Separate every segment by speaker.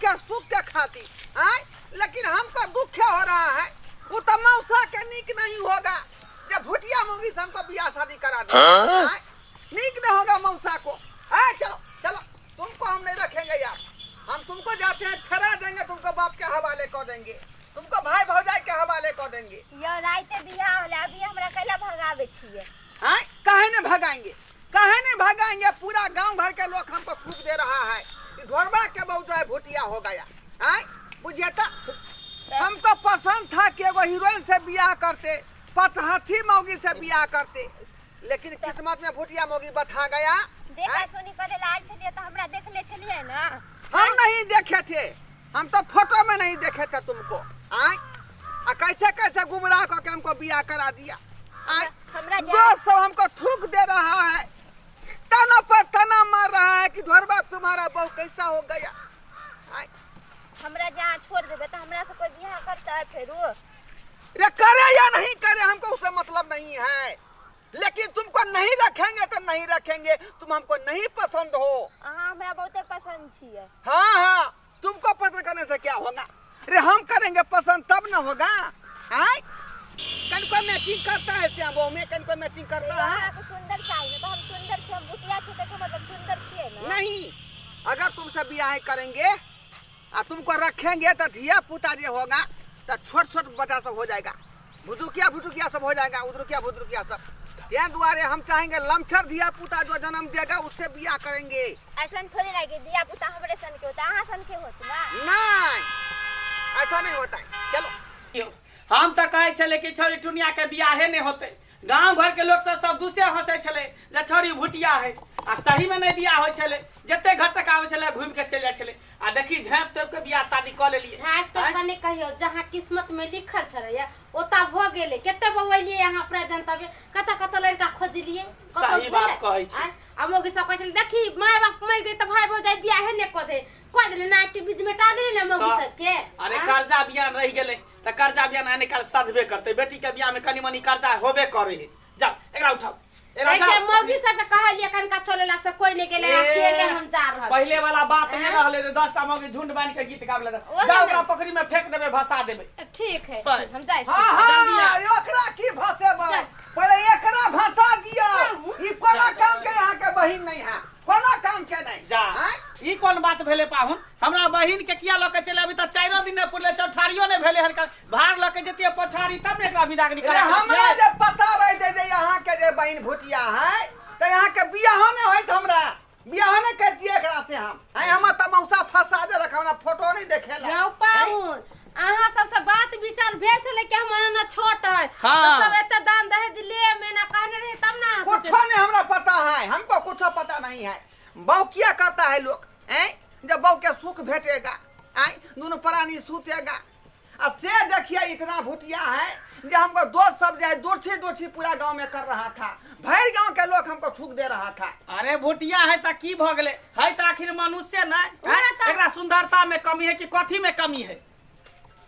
Speaker 1: के सुख के खाती आय, लेकिन हमको दुख हो रहा है। वो तो मौसा के नीक नहीं होगा जब भुटिया मोगी से हमको बियाह शादी करा दे। नीक नहीं होगा मौसा को। चलो चलो, तुमको हम नहीं रखेंगे यार, हम तुमको जाते हैं ठहरा देंगे, तुमको बाप के हवाले कर देंगे, तुमको भाई भौजाई के हवाले कर देंगे।
Speaker 2: यो राइते बियाह होला, अभी हमरा कैला भगावे छिए?
Speaker 1: हां, काहे ने भगाएंगे, काहे ने भगाएंगे? पूरा गांव भर के लोग हमको फूक दे रहा है कि ढोरबा के बहु जो है भुटिया हो गया। हां, बुझिए तो हमको पसंद था कि एगो हीरोइन से बियाह करते, पचहत्थी मौगी से बियाह करते, लेकिन किस्मत में भुटिया मौगी बता गया।
Speaker 2: देखा सुनी करे लाल छलिए तो हमरा देख ले छलिए ना।
Speaker 1: हम नहीं देखे थे, हम तो फोटो में नहीं देखे थे तुमको। आय, कैसे कैसे गुमराह करके हमको बियाह करा दिया। दोस्त सब हमको थूक दे रहा है, तना पर तना मार रहा है कि ढोरबा तुम्हारा बहू कैसा हो गया।
Speaker 2: हमरा जहाँ छोड़ देबे तो हमरा से कोई बियाह करता है फिर?
Speaker 1: रे करे या नहीं करे हमको उससे मतलब नहीं है, लेकिन तुमको नहीं रखेंगे तो नहीं रखेंगे, तुम हमको नहीं पसंद हो।
Speaker 2: हमरा बहुते पसंद छिए।
Speaker 1: हाँ हाँ, तुमको पसंद करने से क्या होगा? अरे हम करेंगे पसंद तब न होगा। आय, कन को मैचिंग करता है श्याम बहू में, कन को मैचिंग करता है।
Speaker 2: सुंदर चाहिए तो हम सुंदर छे, हम भुटिया छे तो मतलब सुंदर छिए ना।
Speaker 1: नहीं, अगर तुमसे बियाह करेंगे और तुमको रखेंगे तो धिया पुता जो होगा तो छोट छोट बच्चा सब हो जाएगा, भुटुकिया सब हो जाएगा, उदरुकिया सब। ये दुआरे हम चाहेंगे लमछर धिया पुता जो जन्म देगा उससे बियाह करेंगे।
Speaker 2: ऐसा थोड़ी ना कि धिया पुता हमरे सन के होता, अहाँ सन के होत ना।
Speaker 1: नहीं, ऐसा नहीं होता है। चलो,
Speaker 3: हम तो कहे छले कि छोरी टुनिया के बियाहे नहीं होते, गांव घर के लोग सब दूसरे हंसे छले जे छोरी भुटिया है, आ सही में नहीं बियाह होय छले, जते घर तक आवे छले घूम के चल जाय छले। आ देखी झाँप तोप के बियाह शादी कर लेलिए।
Speaker 4: झाँप तोप कने कहियो जहां किस्मत में लिखल छले ओता भ गेले। केते बवैलिए यहां प्रेजेंट तबे कता कता लड़का खोजलिए।
Speaker 3: सही बात कहै छी।
Speaker 4: अमोगी सब कहै छले देखी माय बाप मर गई त भाई भौजाई बियाहे ने क दे, क देले ना के बीच में टाल देले ना मौगी सब के।
Speaker 3: अरे कर्जा बियाह रह गेले त कर्जा बियाह ना निकाल सधबे करते, बेटी के बियाह में कनी मनी कर्जा होबे करे है। जा एकरा उठाओ,
Speaker 4: ऐसे मौगी सब के कहलिए कनका चलेला से कोई ने गेले, अकेले हम जा रहल।
Speaker 3: पहले वाला बात नहीं रहले, 10 टा मौगी झुंड बांध के गीत गावले। जाओ ओकरा पोखरी में फेंक देबे, भसा देबे।
Speaker 4: ठीक है, हम जाय छी।
Speaker 1: हां, एकरा की भसेबे, पहले एकरा भसा दियो। ई कोना काम के यहाँ के बहिन नहीं है, कोना काम के नहीं।
Speaker 3: जा, ई कौन बात भेले पाहुन? हमरा बहिन के किया लके चले, अभी त 4 दिन ने पुरले, चौठारियो ने भेले हर भार लके जतिए पछाड़ी, तब ने एकरा विदा के निकाल।
Speaker 1: हमरा जे पता रह दे जे यहाँ के जे बहिन भुटिया है तो यहाँ के बियाह ने होइत, हमरा बियाह ने कर दिए एकरा से। हम त मौसा फसा दे रख, हमरा फोटो नहीं देखेला।
Speaker 4: यौ पाहुन अहाँ सबसे बात विचार भेल छले कि हमर ना छोट है,
Speaker 3: हाँ।
Speaker 4: तो सब एते दान दहेज ले में ना कहने रहे तब ना।
Speaker 1: कुछ नहीं हमरा पता है, हमको कुछ पता नहीं है। बहू क्या करता है लोग, जब बहू के सुख भेटेगा, दोनों प्राणी सूतेगा। और से देखिए इतना भुटिया है जो हमको दोस्त सब जो दोछी पूरा गांव में कर रहा था, भर गांव के लोग हमको थूक दे रहा था।
Speaker 3: अरे भुटिया है त की भ गेले, है त आखिर मनुष्य ना। एकरा सुंदरता में कमी है कि कथी में कमी है?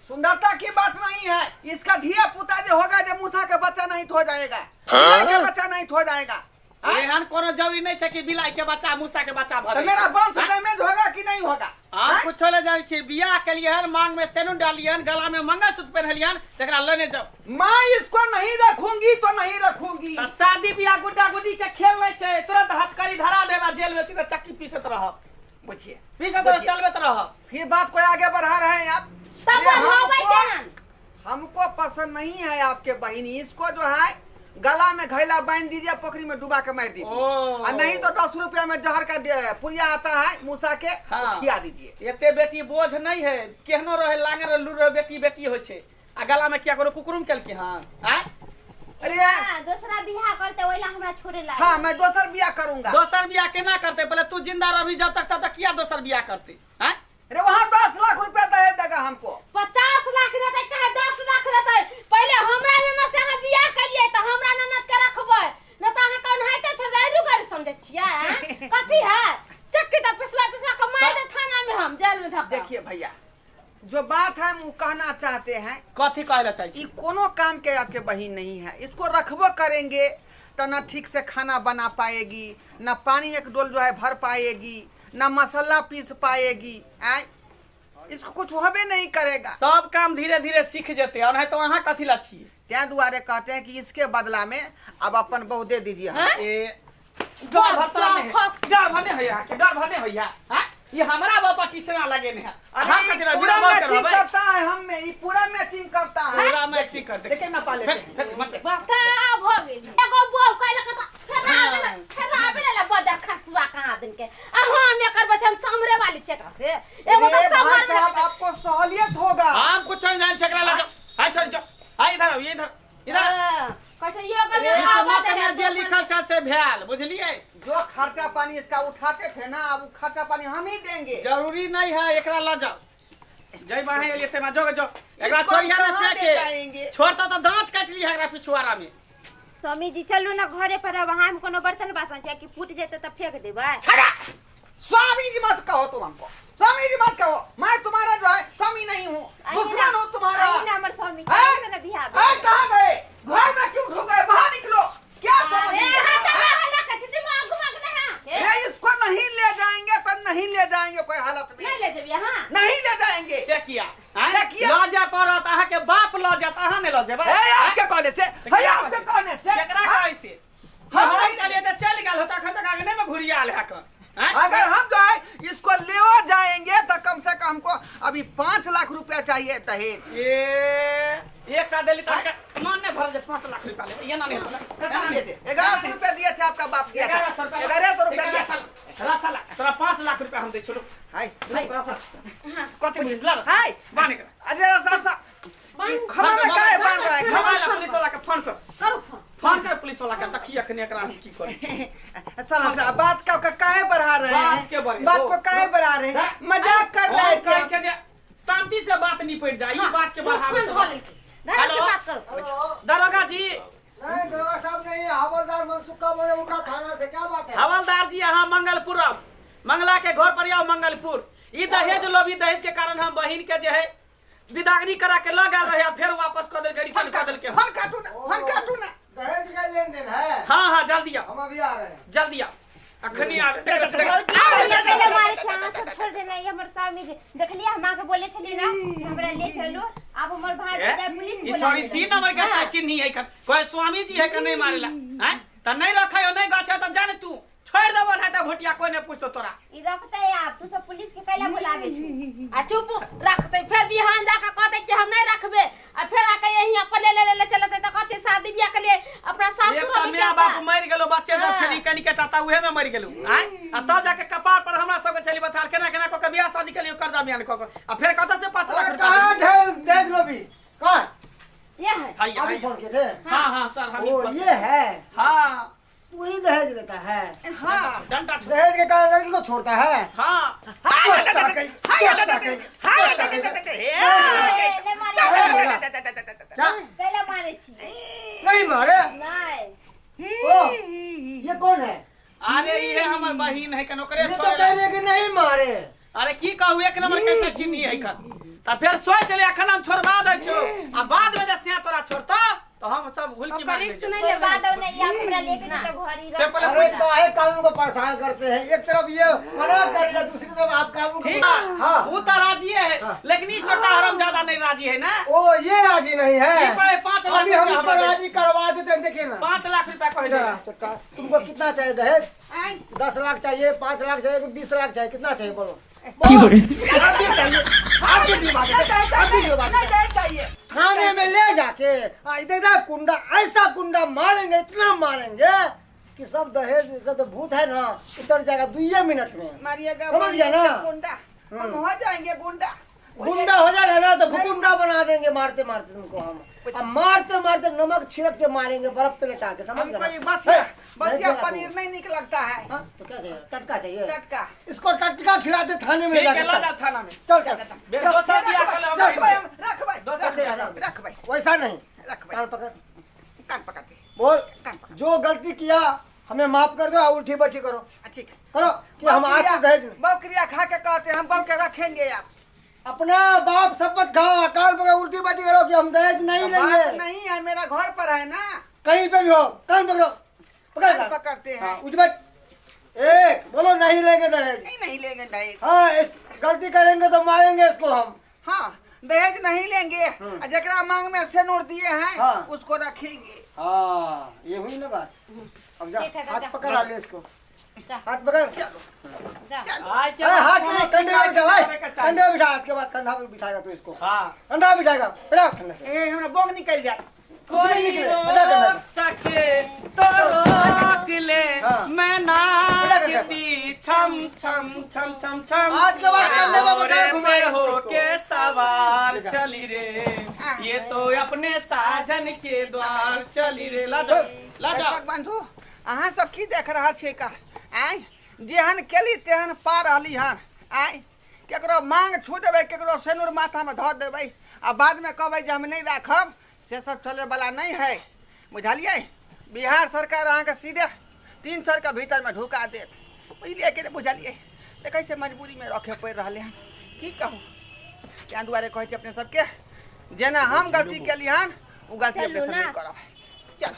Speaker 1: सुंदरता की बात नहीं है, इसका धिया पुता जो होगा जो मूसा के बच्चा नहीं हो जाएगा, बिलाई के बच्चा नहीं हो जाएगा।
Speaker 3: एहन कोनो जरूरी नहीं है कि बिलाई के बच्चा मूसा के बच्चा भरे।
Speaker 1: तो मेरा वंश डैमेज होगा कि नहीं होगा?
Speaker 3: आप कुछ ले जाई छी, बियाह के लिए हर मांग में सेनुन डालियन, गला में मंगलसूत्र पहनलियन, तकरा लेने जाओ।
Speaker 1: मैं इसको नहीं रखूंगी तो नहीं रखूंगी।
Speaker 3: तो शादी बियाह गुड्डा गुड्डी के खेल नहीं छे, तुरंत हथकड़ी धरा देबा, जेल में सीधा चक्की पीसत रह। बुझिए, पीसत रह, चलबत रह।
Speaker 1: फिर बात को आगे बढ़ा रहे हैं आप। हमको पसंद नहीं है आपके बहिनी, इसको जो है गला में घैला बांध दीजिए, पोखरी में डुबा के मार दीजिए, और नहीं तो 10 रुपया में जहर का पुड़िया आता है मूसा के, खिया दीजिए।
Speaker 3: एते बेटी बोझ नहीं है, केहनो रहे लांगर लूर बेटी बेटी होय छे, आ गला में क्या करो कुकुरुम केल के। हां
Speaker 4: अरे दूसरा बियाह करते ओइला हमरा छोड़े ला।
Speaker 1: हां, मैं दोसर बियाह करूंगा।
Speaker 3: दोसर बियाह केना करते? पहले तू जिंदा रही जब तक, तब तक किया दोसर बियाह करते? हैं?
Speaker 1: अरे वहां 10 लाख रुपया दहेज देगा हमको।
Speaker 4: 50 लाख देते चाहे 10 लाख देते, पहले हमरा ननद से हम बियाह करिए त हमरा ननद के रखबै, न त अहाँ कौन है त छोड़ाइलु कर समझै छियै। कथी है चक्की त पिसवा के मार दे थाना में, हम जेल में धक्का।
Speaker 1: देखिए भैया, जो बात है वो कहना चाहते हैं,
Speaker 3: कथी कहला चाहिए?
Speaker 1: ये कोनो काम के आपके बहिन नहीं है, इसको रखबो करेंगे तो न ठीक से खाना बना पाएगी, न पानी एक डोल जो है भर पाएगी, न मसाला पीस पाएगी। इसको कुछ होबे नहीं करेगा।
Speaker 3: सब काम धीरे धीरे सीख जेते और नहीं तो वहाँ कथी ला छिए।
Speaker 1: क्या दुआरे कहते हैं कि इसके बदला में अब अपन बहू दे दीजिए।
Speaker 4: हाँ?
Speaker 3: ए डर भरने होया के डर भरने होया। हां ये हमरा बापा किसना लगे ने है।
Speaker 1: अरे
Speaker 3: हम
Speaker 1: ये
Speaker 3: कतरा
Speaker 1: पूरा
Speaker 3: बिना बात
Speaker 1: मैचिंग
Speaker 3: करबे
Speaker 1: करता है हम में, ये पूरा मैचिंग करता है।
Speaker 3: पूरा मैचिंग कर दे।
Speaker 1: देखे ना पाले
Speaker 3: मत
Speaker 4: बता भ गेल एगो बौ कहले के फेर आबे ला बदा खसुआ कहां दिन के आ हम एकर बच्चा हम सामरे वाली चेक से एगो तो
Speaker 1: भाई
Speaker 4: सामने
Speaker 1: साहब आपको सहूलियत होगा।
Speaker 3: हम कुछ नहीं जान छकरा ला जाओ। हां छोड़ जाओ। हां इधर आओ इधर इधर।
Speaker 4: कैसे ये अगर
Speaker 3: इस मत में जे लिखल छ से भेल बुझलिए।
Speaker 1: जो खर्चा पानी इसका उठाते थे ना, अब वो खर्चा पानी हम ही देंगे।
Speaker 3: जरूरी नहीं है एकरा ला जाओ। जय बाहे लिए ते मा जो एकरा
Speaker 1: इसको
Speaker 3: छोड़िया ना
Speaker 1: कहाँ
Speaker 3: से
Speaker 1: ले जाएंगे?
Speaker 3: के छोड़ता तो दांत काट ली है एकरा पिछुआरा में।
Speaker 2: स्वामी जी चलू ना घरे पर, अब हम कोनो बर्तन बासन छै कि फूट जेते त फेंक देबै।
Speaker 1: छड़ा स्वामी जी मत कहो तुम हमको, स्वामी जी मत कहो। मैं तुम्हारा जो है स्वामी नहीं हूँ, दुश्मन हूँ तुम्हारा।
Speaker 2: हमर स्वामी
Speaker 1: हैं?
Speaker 2: कैसे ना बियाह
Speaker 1: हैं, कहाँ गए? घर में क्यों घुस गए? बाहर निकलो। क्या समझ
Speaker 4: अरे
Speaker 1: रहे
Speaker 4: हां तो
Speaker 1: हैं?
Speaker 4: हल्ला के दिमाग घुमा के ना
Speaker 1: ये इसको नहीं ले जाएंगे तो नहीं ले जाएंगे कोई हालत में।
Speaker 4: नहीं ले जेबी हां
Speaker 1: नहीं ले जाएंगे।
Speaker 3: से किया
Speaker 1: से किया?
Speaker 3: ला जा पड़त अहा के बाप ला जाता है ने ला जेबे।
Speaker 1: है आपके कहने से, है आपके कहने से।
Speaker 3: केकरा
Speaker 1: हाँ?
Speaker 3: कहै से हम चलिए तो चल गेल होता खत आगे नहीं में घुरिया ले हक।
Speaker 1: अगर हम जो है इसको ले जाएंगे तो कम से कम हमको अभी 5 लाख रुपया चाहिए दहेज।
Speaker 3: ये एक का दिल्ली तक मन ने भर जे 5 लाख रुपया ले ये ना नहीं होला।
Speaker 1: कितना दिए थे? 1100 रुपया दिए थे आपका बाप दिया था।
Speaker 3: 1100
Speaker 1: रुपया दिया था।
Speaker 3: रसला तोरा 5 लाख रुपया हम दे छोड़ो।
Speaker 1: हाय हाय
Speaker 3: कते मिल ला
Speaker 1: हाय
Speaker 3: बाने कर।
Speaker 1: अरे रसा खमा में काहे बांध रहा है? खमा
Speaker 3: खमा पुलिस वाला के फोन कर।
Speaker 4: करो फोन
Speaker 3: फोन कर पुलिस वाला के तखी अखने एकरा की करे।
Speaker 1: साला सा बात का काहे बढ़ा रहे हैं?
Speaker 3: बात के बढ़े।
Speaker 1: बात को काहे बढ़ा रहे हैं? मजाक कर रहे
Speaker 3: कहे
Speaker 1: थे।
Speaker 3: छे जे शांति से बात निपट जाए ई बात के बढ़ावे तो
Speaker 4: दादा से बात करो।
Speaker 3: दरोगा जी
Speaker 5: नहीं दरोगा साहब नहीं, हवलदार मनसुखा बोले उनका थाना से क्या बात है?
Speaker 3: हवलदार जी यहाँ मंगलपुर मंगला के घर पर आओ मंगलपुर। ई दहेज लोभी दहेज के कारण हम बहिन के जे है विदागरी करा के लगा रहे फिर वापस कर देल के रिटर्न कर देल के।
Speaker 1: फन काटू ना।
Speaker 5: दहेज का लेन देन है।
Speaker 3: हां हां जल्दी आओ
Speaker 5: हम अभी आ रहे हैं।
Speaker 3: जल्दी आओ अखनी आ
Speaker 2: पहले मारे छे अहाँ सब छोड़ देना। ये हमर स्वामी जी देखलिए हम आके बोले छली ना हमरा ले चलो। अब हमर भाई के पुलिस
Speaker 3: ई
Speaker 2: बोला
Speaker 3: छोरी सी नंबर के सचिन नहीं है कोई स्वामी जी है कि नहीं मारेला हैं त नहीं रखै हो नहीं गाछ त जाने तू छोड़ देबो नहीं त भोटिया कोई नहीं पूछतो तोरा।
Speaker 2: ई रखते है आप तू सब पुलिस के कैला बुलावे छु।
Speaker 4: आ चुप रखते फिर बिहान जाके कहते कि हम नहीं रखबे आ फिर आके यहीं पर ले चलते तो कहते शादी ब्याह के लिए अपना
Speaker 3: एक
Speaker 4: सासुर
Speaker 3: त माय बाप मर गेलो बच्चे जो छली कनी के टाटा उहे में मर गेलो हैं आ तब जाके कपार पर हमरा सब के छली बथाल केना केना को के बियाह शादी के लिए कर्जा बयान को आ फिर कत से 5 लाख
Speaker 5: अरे
Speaker 3: रुपया
Speaker 5: कहाँ दहेज लो भी? कहाँ?
Speaker 4: ये है
Speaker 3: हाय
Speaker 5: अभी
Speaker 3: हाय
Speaker 5: फोन किए थे?
Speaker 3: हां हां सर हम
Speaker 5: ओ ये है,
Speaker 3: हां
Speaker 5: पूरी दहेज लेता है।
Speaker 1: हाँ
Speaker 3: डंडा छोड़
Speaker 5: दहेज के कारण लड़की को छोड़ता है।
Speaker 3: हां
Speaker 2: ले मारे
Speaker 5: क्या?
Speaker 2: कैला मारे छी
Speaker 5: नहीं मारे?
Speaker 2: नहीं
Speaker 5: ओ ये कौन है?
Speaker 3: अरे ये हमर बहिन है कनो करे
Speaker 5: ये तो
Speaker 3: छोड़
Speaker 5: कह रहे कि नहीं मारे।
Speaker 3: अरे की कहू एक नंबर कैसे चिन्नी है कर त फिर सोच ले अखन हम छोड़वा दै छो आ बाद में जैसे तोरा छोड़ता तो हम सब भूल की मार
Speaker 4: रिस्क
Speaker 3: दे
Speaker 4: नहीं
Speaker 2: कोई
Speaker 4: ले
Speaker 2: बात नहीं आप हमरा लेके तो घर ही
Speaker 3: से
Speaker 2: रख।
Speaker 3: पहले
Speaker 5: अरे
Speaker 3: पूछ
Speaker 5: काहे कानून को परेशान करते हैं? एक तरफ ये मना कर दिया, दूसरी तरफ आप कानून
Speaker 3: ठीक
Speaker 5: को।
Speaker 3: है
Speaker 5: हाँ।
Speaker 3: वो तो राजी है लेकिन ये छोटा हराम ज्यादा नहीं राजी है ना।
Speaker 5: ओ ये राजी नहीं है।
Speaker 3: ये पड़े 5 लाख
Speaker 5: अभी हम
Speaker 3: रुपया
Speaker 5: इसको
Speaker 3: हमारे।
Speaker 5: राजी करवा देते हैं, देखिए ना।
Speaker 3: 5 लाख रुपया कह
Speaker 5: इधर आ,
Speaker 3: दे
Speaker 5: छोटका, तुमको कितना चाहिए दहेज? 10 लाख चाहिए, 5 लाख चाहिए, 20 लाख चाहिए, कितना चाहिए बोलो?
Speaker 1: नहीं चाहिए।
Speaker 5: थाने में ले जाके देखना कुंडा, ऐसा कुंडा मारेंगे, इतना मारेंगे कि सब दहेज का तो भूत है ना उतर जाएगा 2 मिनट में।
Speaker 1: मारिएगा
Speaker 5: समझ गया ना?
Speaker 1: गुंडा हम हो जाएंगे गुंडा।
Speaker 5: गुंडा हो जाएगा ना तो भुकुंडा बना देंगे मारते मारते तुमको हम। अब मारते मारते नमक छिड़क के मारेंगे बर्फ पे लेटा के, समझ
Speaker 1: हमको ये
Speaker 5: गए?
Speaker 1: बसिया पनीर नहीं निक लगता है।
Speaker 5: हाँ, तो क्या चाहिए? टटका चाहिए?
Speaker 1: टटका
Speaker 5: इसको टटका खिलाते थाने में ले
Speaker 3: ठीक है
Speaker 5: जाके।
Speaker 3: ला जा थाना में।
Speaker 5: चल चल
Speaker 3: बेटा
Speaker 5: चल,
Speaker 3: दोस्त दिया कल हम
Speaker 1: रख भाई रख भाई
Speaker 5: वैसा नहीं,
Speaker 1: रख भाई
Speaker 5: कान पकड़,
Speaker 1: कान पकड़ के
Speaker 5: बोल
Speaker 1: कान पकड़।
Speaker 5: जो गलती किया हमें माफ कर दो और उल्टी बैठी करो,
Speaker 1: ठीक है
Speaker 5: करो कि हम आज से दहेज नहीं।
Speaker 1: बकरिया खा के कहते हम बम के रखेंगे आप।
Speaker 5: अपना बाप शपथ खाओ, कान पकड़ उल्टी बैठी करो कि हम दहेज नहीं
Speaker 1: बात
Speaker 5: लेंगे।
Speaker 1: नहीं है, मेरा घर पर है ना।
Speaker 5: कहीं पे भी हो कान पकड़ो, पकड़
Speaker 1: कान
Speaker 5: कान।
Speaker 1: पकड़ते हैं।
Speaker 5: हाँ, उठ बैठ। एक बोलो नहीं लेंगे दहेज।
Speaker 1: नहीं लेंगे दहेज।
Speaker 5: हाँ गलती करेंगे तो मारेंगे इसको हम।
Speaker 1: हाँ दहेज नहीं लेंगे और जकरा मांग में सेनूर दिए हैं
Speaker 5: हाँ।
Speaker 1: उसको रखेंगे।
Speaker 5: हाँ ये हुई ना बात। अब जा
Speaker 2: ठीक है,
Speaker 5: हाथ
Speaker 2: जा।
Speaker 5: पकड़ ले इसको,
Speaker 2: जा
Speaker 5: हाथ पकड़।
Speaker 2: जा
Speaker 3: आज के
Speaker 5: अरे
Speaker 3: बाद
Speaker 5: हाथ
Speaker 3: कोनो
Speaker 5: नहीं, कंधे पे बिठा,
Speaker 3: सिंगार के चाहिए।
Speaker 5: कंधे पे बिठा, इसके बाद कंधा पे बिठाएगा तो इसको,
Speaker 3: हाँ
Speaker 5: कंधा बिठाएगा, बिठा कंधे पे।
Speaker 1: ए हमरा बोंग निकल जाए।
Speaker 5: कुछ नहीं
Speaker 3: कोई
Speaker 5: निकले, बिठा कंधे
Speaker 3: रोक सके तो रोक ले
Speaker 5: हाँ।
Speaker 3: मैं नाचती छम छम छम छम छम
Speaker 5: आज के बाद कंधे पे बिठा
Speaker 3: घोड़े
Speaker 5: घुमाएगा
Speaker 3: पे
Speaker 5: तो
Speaker 3: हो
Speaker 5: इसको।
Speaker 3: के सवार चली रे ये तो अपने साजन के द्वार चली रे ला जाओ ला जाओ।
Speaker 1: दर्शक बंधु अहाँ सब की देख रहा छे का आय जेहन केली तेहन पा रहली हन आय केकरो मांग छू देबै केकरो सेनुर माथा में धर देबै आ बाद में कहबै जे हम नहीं राखब से सब चले वाला नहीं है बुझलिए। बिहार सरकार अहाँ के सीधे 3 साल के भीतर में ढुका देत बुझलिए कि बुझलिए। देखै से मजबूरी में रखे पड़ रहले हन की कहूँ ताहि दुआरे कहै छी अपने सबके जेना हम गलती केली हन उ गलती अपने सब नहीं करब। चलो